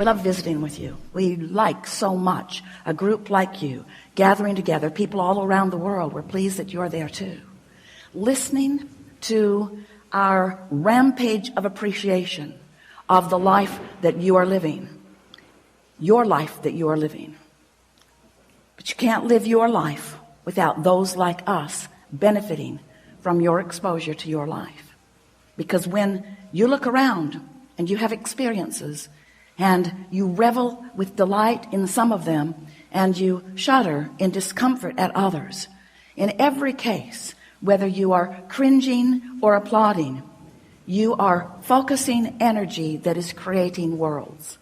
We love visiting with you. We like so much a group like you, gathering together, people all around the world. We're pleased that you're there too. Listening to our rampage of appreciation of the life that you are living. Your life that you are living. But you can't live your life without those like us benefiting from your exposure to your life. Because when you look around and you have experiences and you revel with delight in some of them and you shudder in discomfort at others, in every case, whether you are cringing or applauding, you are focusing energy that is creating worlds.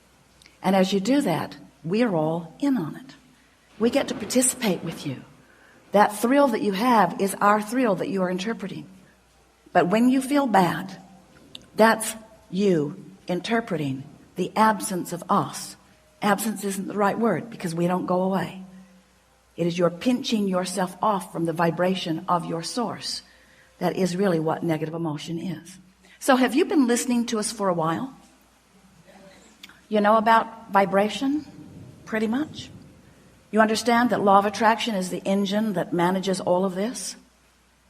And as you do that, we're all in on it. We get to participate with you. That thrill that you have is our thrill that you are interpreting. But when you feel bad, that's you interpreting the absence of us. Absence isn't the right word because we don't go away. It is your pinching yourself off from the vibration of your source. That is really what negative emotion is. So have you been listening to us for a while? You know about vibration? Pretty much. You understand that law of attraction is the engine that manages all of this,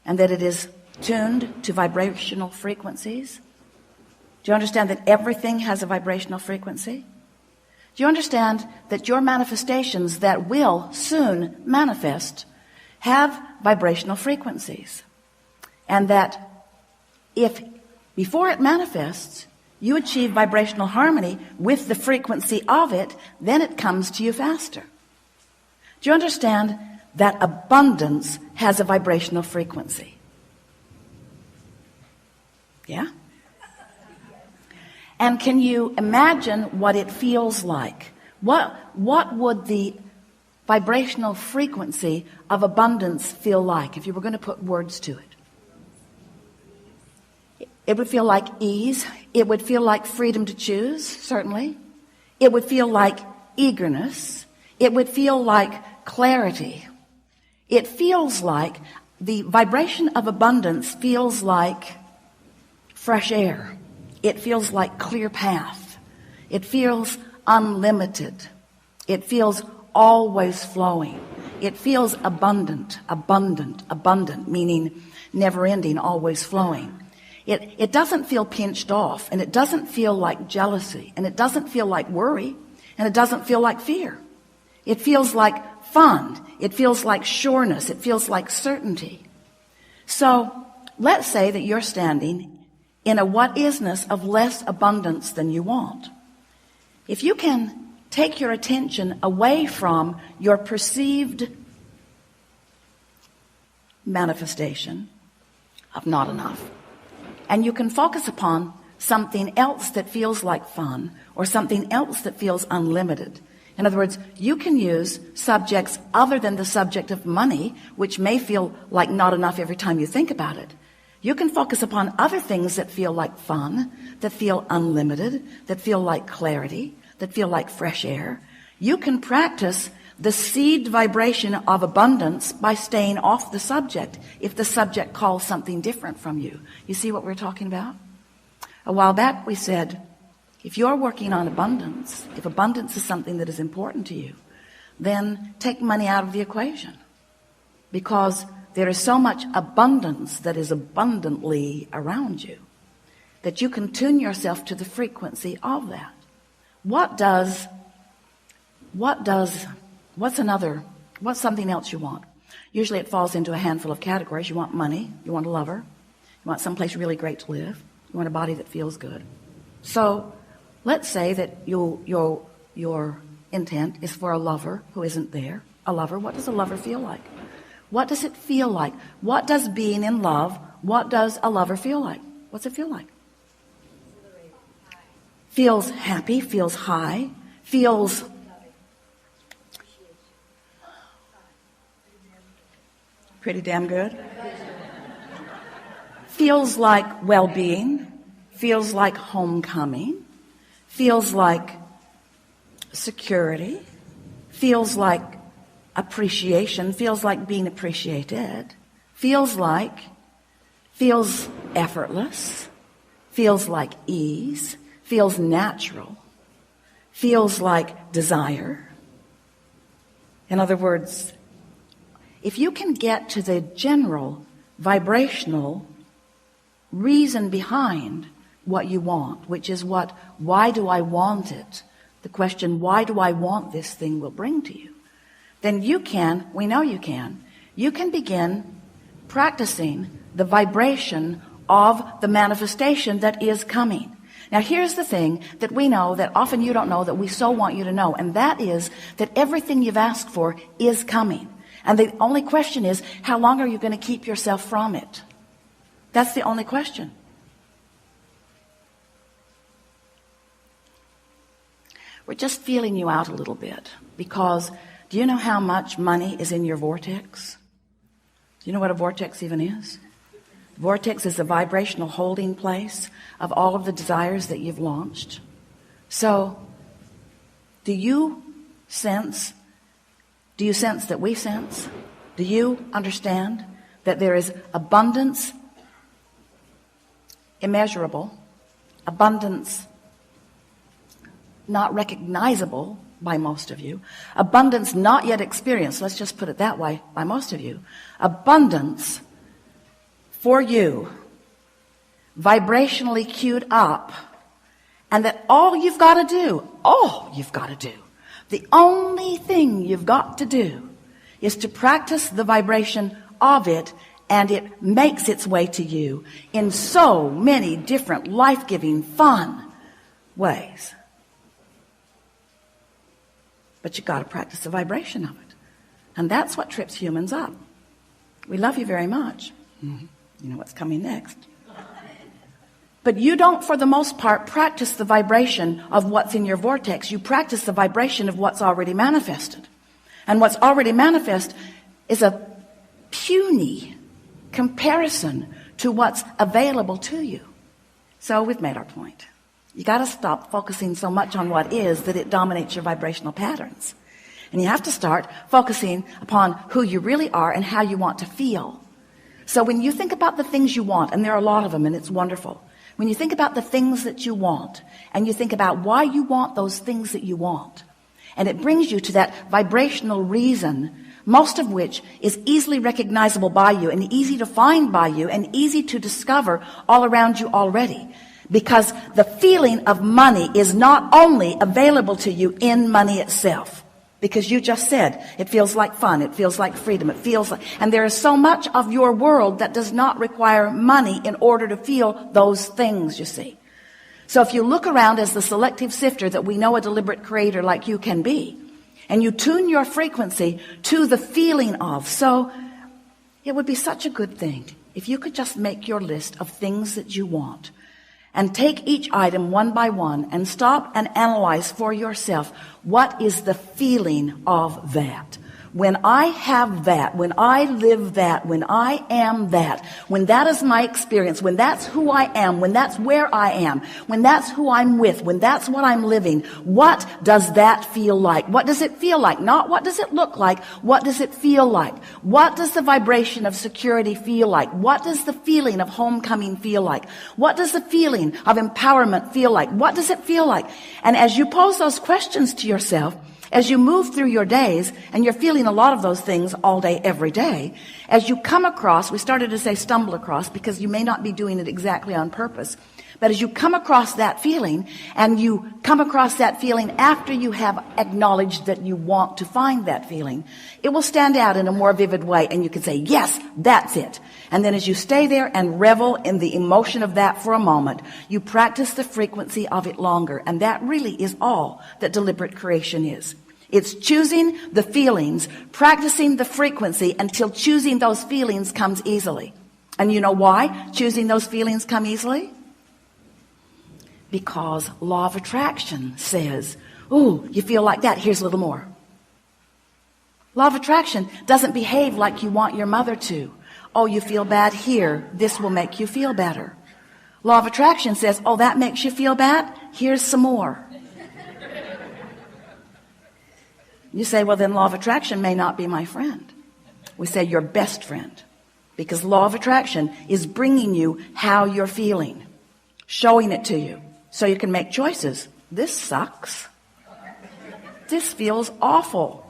and that it is tuned to vibrational frequencies? Do you understand that everything has a vibrational frequency? Do you understand that your manifestations that will soon manifest have vibrational frequencies? And that if before it manifests, you achieve vibrational harmony with the frequency of it, then it comes to you faster. Do you understand that abundance has a vibrational frequency? Yeah? And can you imagine what it feels like? What would the vibrational frequency of abundance feel like if you were going to put words to it? It would feel like ease. It would feel like freedom to choose, certainly. It would feel like eagerness. It would feel like clarity. It feels like the vibration of abundance feels like fresh air. It feels like clear path. It feels unlimited. It feels always flowing. It feels abundant, meaning never ending, always flowing. It doesn't feel pinched off, and it doesn't feel like jealousy, and it doesn't feel like worry, and it doesn't feel like fear. It feels like fun. It feels like sureness. It feels like certainty. So let's say that you're standing in a what-isness of less abundance than you want. If you can take your attention away from your perceived manifestation of not enough, and you can focus upon something else that feels like fun or something else that feels unlimited. In other words, you can use subjects other than the subject of money, which may feel like not enough every time you think about it. You can focus upon other things that feel like fun, that feel unlimited, that feel like clarity, that feel like fresh air. You can practice the seed vibration of abundance by staying off the subject if the subject calls something different from you. You see what we're talking about? A while back we said, if you're working on abundance, if abundance is something that is important to you, then take money out of the equation. Because there is so much abundance that is abundantly around you that you can tune yourself to the frequency of that. What's something else you want? Usually it falls into a handful of categories. You want money, you want a lover, you want someplace really great to live, you want a body that feels good. So let's say that your intent is for a lover who isn't there. A lover, what does a lover feel like? What does it feel like? What does being in love, what does a lover feel like? What's it feel like? Feels happy, feels high, feels pretty damn good. Feels like well-being, feels like homecoming, feels like security, feels like appreciation, feels like being appreciated, feels effortless, feels like ease, feels natural, feels like desire. In other words, if you can get to the general vibrational reason behind what you want, which is why do I want it? The question, why do I want this thing, will bring to you. Then we know you can begin practicing the vibration of the manifestation that is coming. Now here's the thing that we know that often you don't know, that we so want you to know, and that is that everything you've asked for is coming. And the only question is, how long are you going to keep yourself from it? That's the only question. We're just feeling you out a little bit, because do you know how much money is in your vortex? Do you know what a vortex even is? Vortex is a vibrational holding place of all of the desires that you've launched. So, do you sense that we sense? Do you understand that there is abundance, immeasurable, abundance not recognizable by most of you, abundance not yet experienced, let's just put it that way, by most of you, abundance for you, vibrationally queued up, and that all you've got to do, the only thing you've got to do is to practice the vibration of it, and it makes its way to you in so many different life-giving, fun ways. But you've got to practice the vibration of it. And that's what trips humans up. We love you very much. You know what's coming next. But you don't, for the most part, practice the vibration of what's in your vortex. You practice the vibration of what's already manifested. And what's already manifest is a puny comparison to what's available to you. So we've made our point. You got to stop focusing so much on what is that it dominates your vibrational patterns. And you have to start focusing upon who you really are and how you want to feel. So when you think about the things you want, and there are a lot of them, and it's wonderful. When you think about the things that you want, and you think about why you want those things that you want, and it brings you to that vibrational reason, most of which is easily recognizable by you, and easy to find by you, and easy to discover all around you already. Because the feeling of money is not only available to you in money itself. Because you just said, it feels like fun, it feels like freedom, it feels like, and there is so much of your world that does not require money in order to feel those things, you see. So if you look around as the selective sifter that we know a deliberate creator like you can be, and you tune your frequency to the feeling of, so it would be such a good thing if you could just make your list of things that you want, and take each item one by one and stop and analyze for yourself, what is the feeling of that? When I have that, when I live that, when I am that, when that is my experience, when that's who I am, when that's where I am, when that's who I'm with, when that's what I'm living, what does that feel like? What does it feel like? Not what does it look like? What does it feel like? What does the vibration of security feel like? What does the feeling of homecoming feel like? What does the feeling of empowerment feel like? What does it feel like? And as you pose those questions to yourself, as you move through your days, and you're feeling a lot of those things all day, every day, as you come across, we started to say stumble across because you may not be doing it exactly on purpose, but as you come across that feeling, and you come across that feeling after you have acknowledged that you want to find that feeling, it will stand out in a more vivid way, and you can say, yes, that's it. And then as you stay there and revel in the emotion of that for a moment, you practice the frequency of it longer. And that really is all that deliberate creation is. It's choosing the feelings, practicing the frequency until choosing those feelings comes easily. And you know why choosing those feelings come easily? Because law of attraction says, ooh, you feel like that, here's a little more. Law of attraction doesn't behave like you want your mother to. Oh, you feel bad here, this will make you feel better. Law of attraction says, oh, that makes you feel bad, here's some more. You say, well, then law of attraction may not be my friend. We say your best friend, because law of attraction is bringing you how you're feeling, showing it to you so you can make choices. This sucks. this feels awful.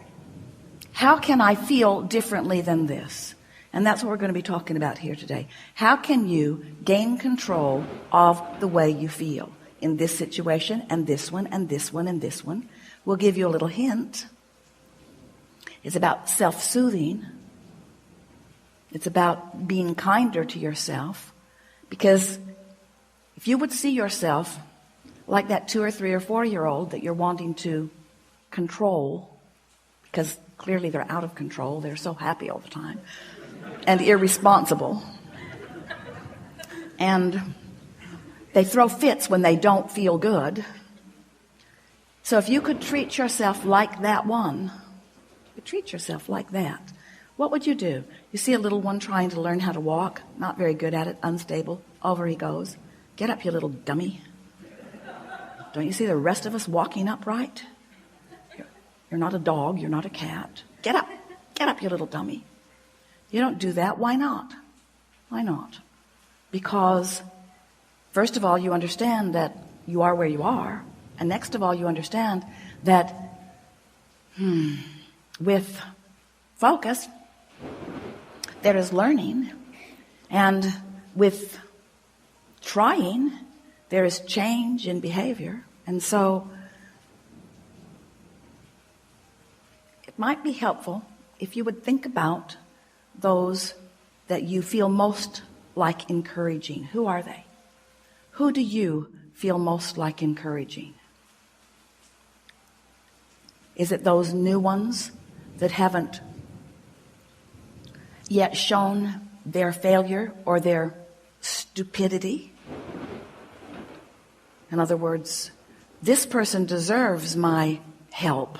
How can I feel differently than this? And that's what we're going to be talking about here today. How can you gain control of the way you feel in this situation and this one and this one and this one? We'll give you a little hint. It's about self-soothing. It's about being kinder to yourself. Because if you would see yourself like that 2 or 3 or 4-year-old that you're wanting to control, because clearly they're out of control, they're so happy all the time, and irresponsible, and they throw fits when they don't feel good. So if you could treat yourself like that one, treat yourself like that, what would you do? You see a little one trying to learn how to walk, not very good at it, unstable, over he goes. Get up, you little dummy. Don't you see the rest of us walking upright? You're not a dog, you're not a cat. Get up, you little dummy. You don't do that. Why not? Why not? Because first of all, you understand that you are where you are, and next of all, you understand that with focus there is learning, and with trying there is change in behavior. And so it might be helpful if you would think about those that you feel most like encouraging. Who are they? Who do you feel most like encouraging? Is it those new ones that haven't yet shown their failure or their stupidity? In other words, this person deserves my help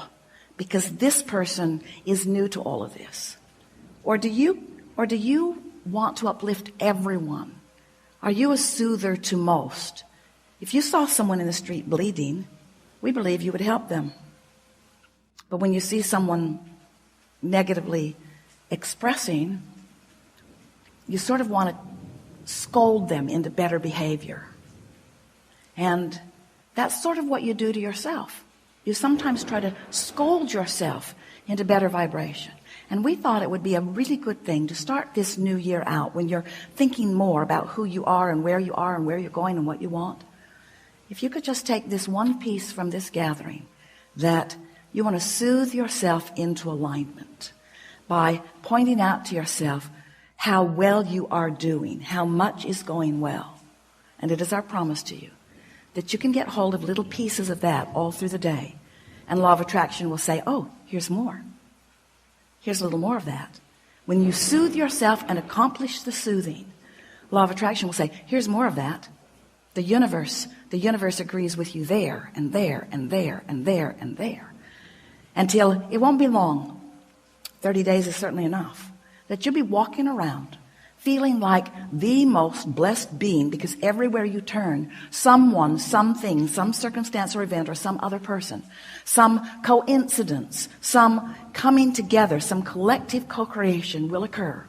because this person is new to all of this. Or do you want to uplift everyone? Are you a soother to most? If you saw someone in the street bleeding, we believe you would help them. But when you see someone negatively expressing, you sort of want to scold them into better behavior. And that's sort of what you do to yourself. You sometimes try to scold yourself into better vibration. And we thought it would be a really good thing to start this new year out when you're thinking more about who you are and where you're going and what you want. If you could just take this one piece from this gathering, that you want to soothe yourself into alignment by pointing out to yourself how well you are doing, how much is going well. And it is our promise to you that you can get hold of little pieces of that all through the day. And law of attraction will say, oh, here's more. Here's a little more of that. When you soothe yourself and accomplish the soothing, law of attraction will say, here's more of that. The universe agrees with you there and there and there and there and there. Until it won't be long, 30 days is certainly enough, that you'll be walking around feeling like the most blessed being, because everywhere you turn, someone, something, some circumstance or event or some other person, some coincidence, some coming together, some collective co-creation will occur.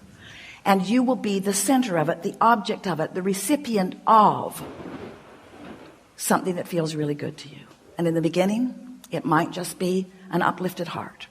And you will be the center of it, the object of it, the recipient of something that feels really good to you. And in the beginning, it might just be an uplifted heart.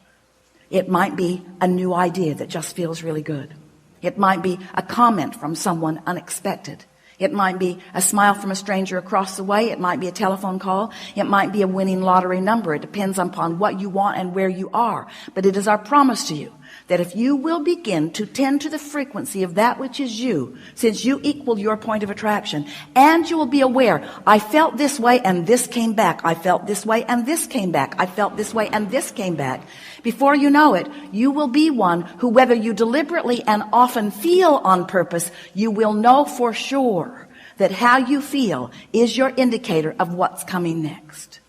It might be a new idea that just feels really good. It might be a comment from someone unexpected. It might be a smile from a stranger across the way. It might be a telephone call. It might be a winning lottery number. It depends upon what you want and where you are. But it is our promise to you that if you will begin to tend to the frequency of that which is you, since you equal your point of attraction, and you will be aware, I felt this way and this came back. I felt this way and this came back. I felt this way and this came back. Before you know it, you will be one who, whether you deliberately and often feel on purpose, you will know for sure that how you feel is your indicator of what's coming next.